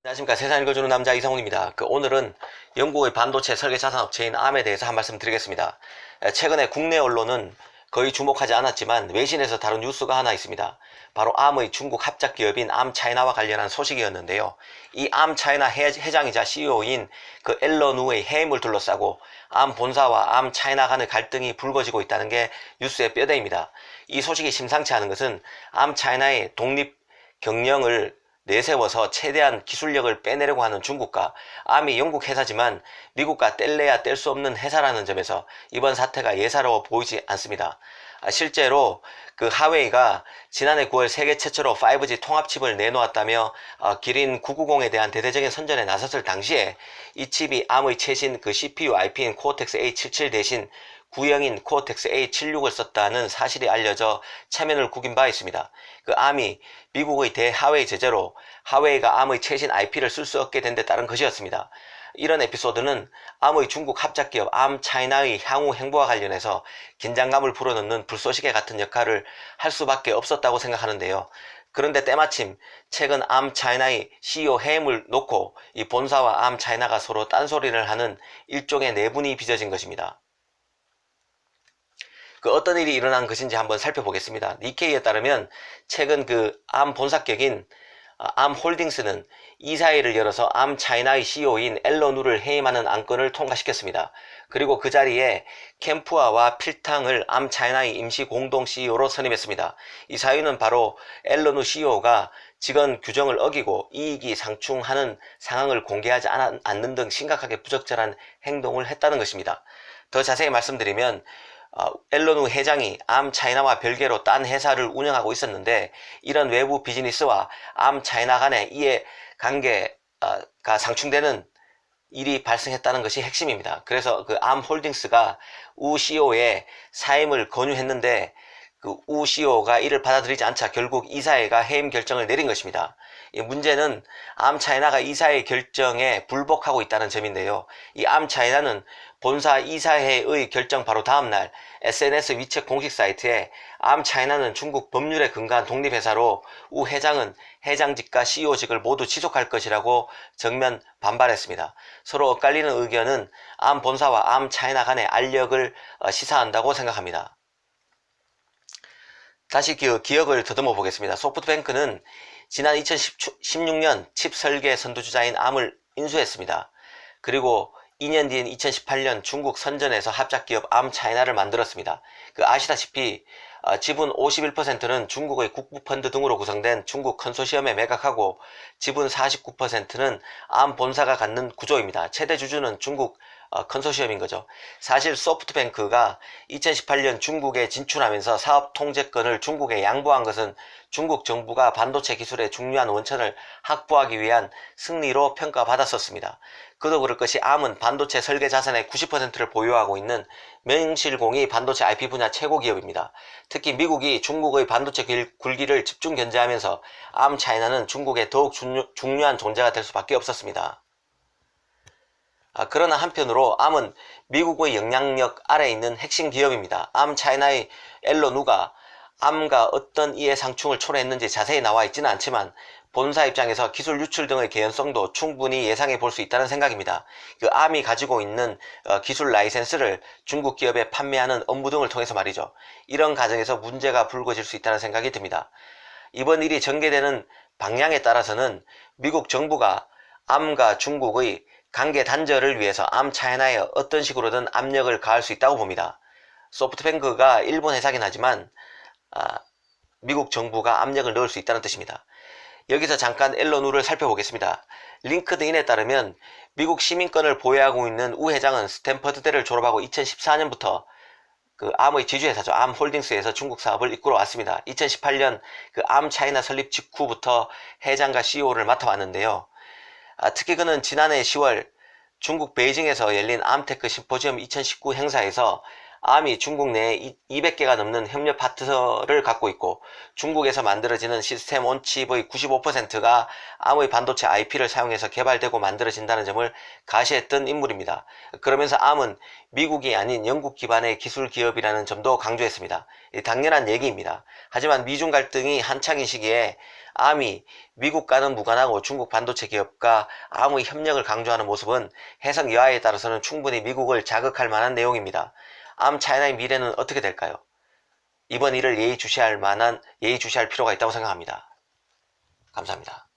안녕하십니까. 세상 읽어주는 남자 이상훈입니다. 오늘은 영국의 반도체 설계 자산업체인 Arm에 대해서 한 말씀 드리겠습니다. 최근에 국내 언론은 거의 주목하지 않았지만 외신에서 다룬 뉴스가 하나 있습니다. 바로 Arm의 중국 합작 기업인 Armchina와 관련한 소식이었는데요. 이 Armchina 회장이자 CEO인 그 앨런 우의 해임을 둘러싸고 Arm 본사와 Armchina 간의 갈등이 불거지고 있다는 게 뉴스의 뼈대입니다. 이 소식이 심상치 않은 것은 Armchina의 독립 경영을 내세워서 최대한 기술력을 빼내려고 하는 중국과 Arm이 영국 회사지만 미국과 뗄래야 뗄 수 없는 회사라는 점에서 이번 사태가 예사로워 보이지 않습니다. 실제로 그 하웨이가 지난해 9월 세계 최초로 5G 통합칩을 내놓았다며 기린 990에 대한 대대적인 선전에 나섰을 당시에 이 칩이 Arm의 최신 그 CPU IP인 코어텍스 A77 대신 구형인 코어텍스 A76을 썼다는 사실이 알려져 체면을 구긴 바 있습니다. 그 Arm이 미국의 대하웨이 제재로 하웨이가 Arm의 최신 IP를 쓸 수 없게 된 데 따른 것이었습니다. 이런 에피소드는 Arm의 중국 합작기업 Armchina의 향후 행보와 관련해서 긴장감을 불어넣는 불쏘시개 같은 역할을 할 수밖에 없었다고 생각하는데요. 그런데 때마침 최근 Armchina의 CEO 해임을 놓고 이 본사와 Armchina가 서로 딴소리를 하는 일종의 내분이 빚어진 것입니다. 어떤 일이 일어난 것인지 한번 살펴보겠습니다. 니케이에 따르면 최근 Arm 본사격인 Arm 홀딩스는 이사회를 열어서 Armchina의 CEO인 앨런 우를 해임하는 안건을 통과시켰습니다. 그리고 그 자리에 캠푸아와 필탕을 Armchina의 임시 공동 CEO로 선임했습니다. 이 사유는 바로 앨런 우 CEO가 직원 규정을 어기고 이익이 상충하는 상황을 공개하지 않는 등 심각하게 부적절한 행동을 했다는 것입니다. 더 자세히 말씀드리면 앨런 우 회장이 Armchina와 별개로 딴 회사를 운영하고 있었는데 이런 외부 비즈니스와 Armchina 간의 이해 관계가 상충되는 일이 발생했다는 것이 핵심입니다. 그래서 Arm 홀딩스가 우 CEO의 사임을 권유했는데 우 CEO가 이를 받아들이지 않자 결국 이사회가 해임 결정을 내린 것입니다. 이 문제는 Armchina가 이사회 결정에 불복하고 있다는 점인데요. 이 Armchina는 본사 이사회의 결정 바로 다음날 SNS 위챗 공식 사이트에 Armchina는 중국 법률에 근거한 독립회사로 우 회장은 회장직과 CEO직을 모두 지속할 것이라고 정면 반발했습니다. 서로 엇갈리는 의견은 Arm 본사와 Armchina 간의 알력을 시사한다고 생각합니다. 다시 기억을 더듬어 보겠습니다. 소프트뱅크는 지난 2016년 칩 설계 선두주자인 Arm을 인수했습니다. 그리고 2년 뒤인 2018년 중국 선전에서 합작기업 Armchina를 만들었습니다. 아시다시피 지분 51%는 중국의 국부펀드 등으로 구성된 중국 컨소시엄에 매각하고 지분 49%는 Arm 본사가 갖는 구조입니다. 최대 주주는 중국 컨소시엄인 거죠. 사실 소프트뱅크가 2018년 중국에 진출하면서 사업 통제권을 중국에 양보한 것은 중국 정부가 반도체 기술의 중요한 원천을 확보하기 위한 승리로 평가받았었습니다. 그도 그럴 것이 Arm은 반도체 설계 자산의 90%를 보유하고 있는 명실공히 반도체 IP 분야 최고 기업입니다. 특히 미국이 중국의 반도체 굴기를 집중 견제하면서 Armchina는 중국의 더욱 중요한 존재가 될 수밖에 없었습니다. 그러나 한편으로 Arm은 미국의 영향력 아래에 있는 핵심 기업입니다. Armchina의 앨런 우가 Arm과 어떤 이해상충을 초래했는지 자세히 나와 있지는 않지만 본사 입장에서 기술 유출 등의 개연성도 충분히 예상해 볼 수 있다는 생각입니다. Arm이 가지고 있는 기술 라이센스를 중국 기업에 판매하는 업무 등을 통해서 말이죠. 이런 과정에서 문제가 불거질 수 있다는 생각이 듭니다. 이번 일이 전개되는 방향에 따라서는 미국 정부가 Arm과 중국의 관계 단절을 위해서 Armchina에 어떤 식으로든 압력을 가할 수 있다고 봅니다. 소프트뱅크가 일본 회사긴 하지만 미국 정부가 압력을 넣을 수 있다는 뜻입니다. 여기서 잠깐 앨런 우를 살펴보겠습니다. 링크드인에 따르면 미국 시민권을 보유하고 있는 우 회장은 스탠퍼드대를 졸업하고 2014년부터 Arm의 지주회사죠. Arm 홀딩스에서 중국 사업을 이끌어 왔습니다. 2018년 Armchina 설립 직후부터 회장과 CEO를 맡아왔는데요. 특히 그는 지난해 10월 중국 베이징에서 열린 암테크 심포지엄 2019 행사에서 Arm이 중국 내에 200개가 넘는 협력 파트너를 갖고 있고 중국에서 만들어지는 시스템 온칩의 95%가 Arm의 반도체 IP를 사용해서 개발되고 만들어진다는 점을 가시했던 인물입니다. 그러면서 Arm은 미국이 아닌 영국 기반의 기술 기업이라는 점도 강조했습니다. 당연한 얘기입니다. 하지만 미중 갈등이 한창인 시기에 Arm이 미국과는 무관하고 중국 반도체 기업과 Arm의 협력을 강조하는 모습은 해석 여하에 따라서는 충분히 미국을 자극할 만한 내용입니다. Arm 차이나의 미래는 어떻게 될까요? 이번 일을 예의주시할 필요가 있다고 생각합니다. 감사합니다.